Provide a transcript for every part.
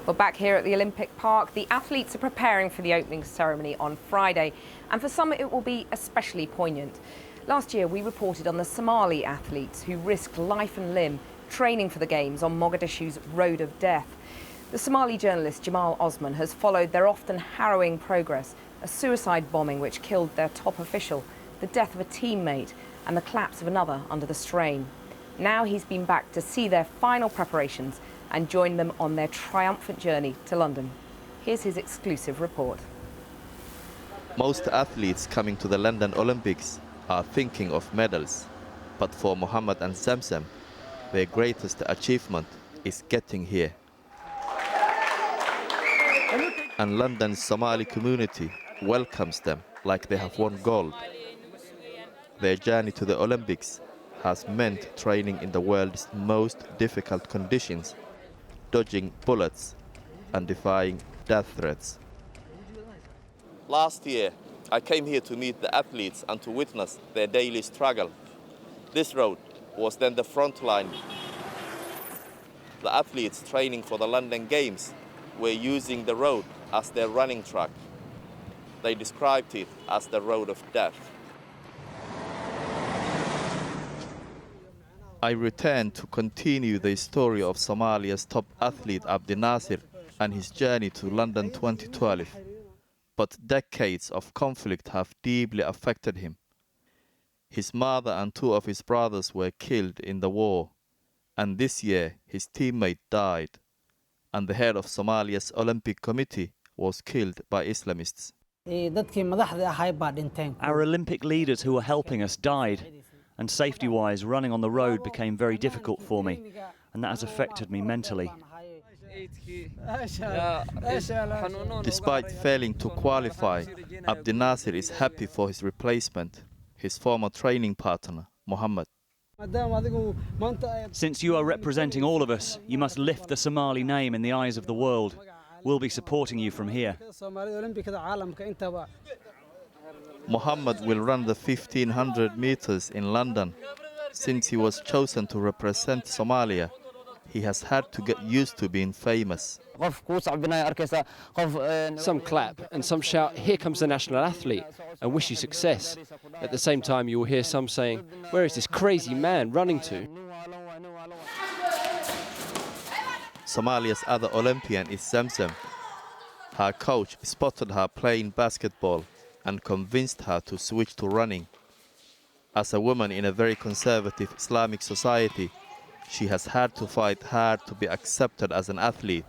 Well, back here at the Olympic Park, the athletes are preparing for the opening ceremony on Friday, and for some it will be especially poignant. Last year we reported on the Somali athletes who risked life and limb training for the Games on Mogadishu's Road of Death. The Somali journalist Jamal Osman has followed their often harrowing progress, a suicide bombing which killed their top official, the death of a teammate and the collapse of another under the strain. Now he's been back to see their final preparations and join them on their triumphant journey to London. Here's his exclusive report. Most athletes coming to the London Olympics are thinking of medals, but for Mohammed and Zamzam, their greatest achievement is getting here. And London's Somali community welcomes them like they have won gold. Their journey to the Olympics has meant training in the world's most difficult conditions, dodging bullets and defying death threats. Last year, I came here to meet the athletes and to witness their daily struggle. This road was then the front line. The athletes training for the London Games were using the road as their running track. They described it as the road of death. I returned to continue the story of Somalia's top athlete Abdi Nasir and his journey to London 2012. But decades of conflict have deeply affected him. His mother and two of his brothers were killed in the war, and this year his teammate died, and the head of Somalia's Olympic Committee was killed by Islamists. Our Olympic leaders who were helping us died, and safety-wise, running on the road became very difficult for me, and that has affected me mentally. Despite failing to qualify, Abdi Nasir is happy for his replacement, his former training partner, Mohammed. Since you are representing all of us, you must lift the Somali name in the eyes of the world. We'll be supporting you from here. Mohammed will run the 1500 meters in London. Since he was chosen to represent Somalia, he has had to get used to being famous. Some clap and some shout, "Here comes the national athlete," and wish you success. At the same time, you will hear some saying, "Where is this crazy man running to?" Somalia's other Olympian is Zamzam. Her coach spotted her playing basketball and convinced her to switch to running. As a woman in a very conservative Islamic society, she has had to fight hard to be accepted as an athlete.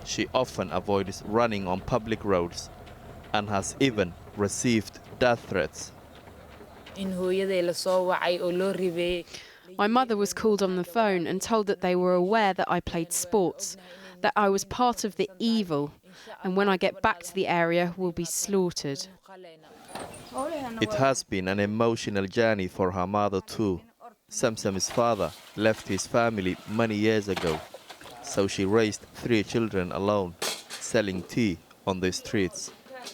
She often avoids running on public roads and has even received death threats. My mother was called on the phone and told that they were aware that I played sports, that I was part of the evil, and when I get back to the area, will be slaughtered. It has been an emotional journey for her mother too. Zamzam's father left his family many years ago, so she raised 3 children alone, selling tea on the streets.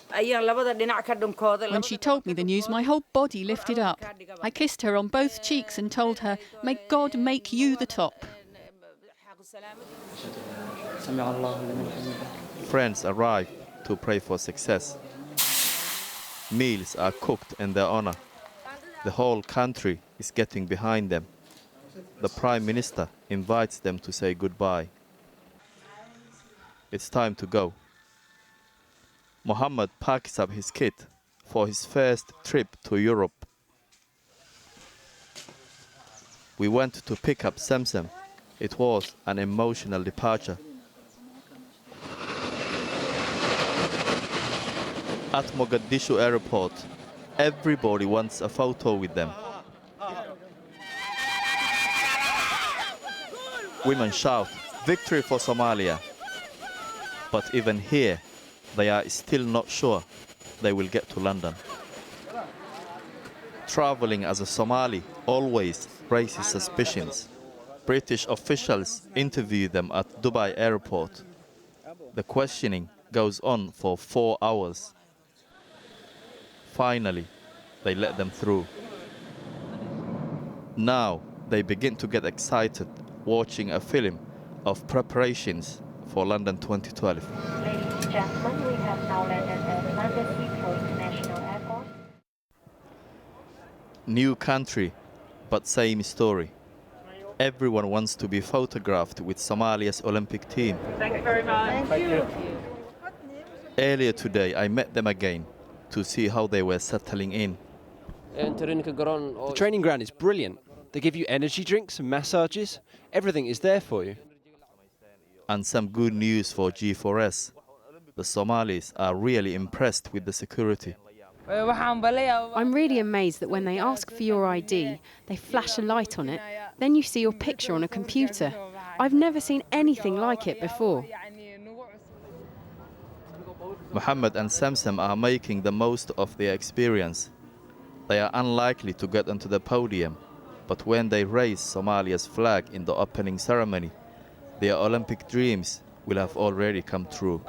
When she told me the news, my whole body lifted up. I kissed her on both cheeks and told her, "May God make you the top." Friends arrive to pray for success. Meals are cooked in their honor. The whole country is getting behind them. The Prime Minister invites them to say goodbye. It's time to go. Mohammed packs up his kit for his first trip to Europe. We went to pick up Zamzam. It was an emotional departure. At Mogadishu airport, everybody wants a photo with them. Women shout, "Victory for Somalia!" But even here, they are still not sure they will get to London. Traveling as a Somali always raises suspicions. British officials interview them at Dubai airport. The questioning goes on for 4 hours. Finally, they let them through. Now they begin to get excited watching a film of preparations for London 2012. Ladies and gentlemen, we have now landed at London Heathrow International Airport. New country, but same story. Everyone wants to be photographed with Somalia's Olympic team. Thank you very much. Thank you. Earlier today, I met them again to see how they were settling in. The training ground is brilliant. They give you energy drinks and massages. Everything is there for you. And some good news for G4S. The Somalis are really impressed with the security. I'm really amazed that when they ask for your ID, they flash a light on it, then you see your picture on a computer. I've never seen anything like it before. Mohammed and Samsam are making the most of their experience. They are unlikely to get onto the podium, but when they raise Somalia's flag in the opening ceremony, their Olympic dreams will have already come true.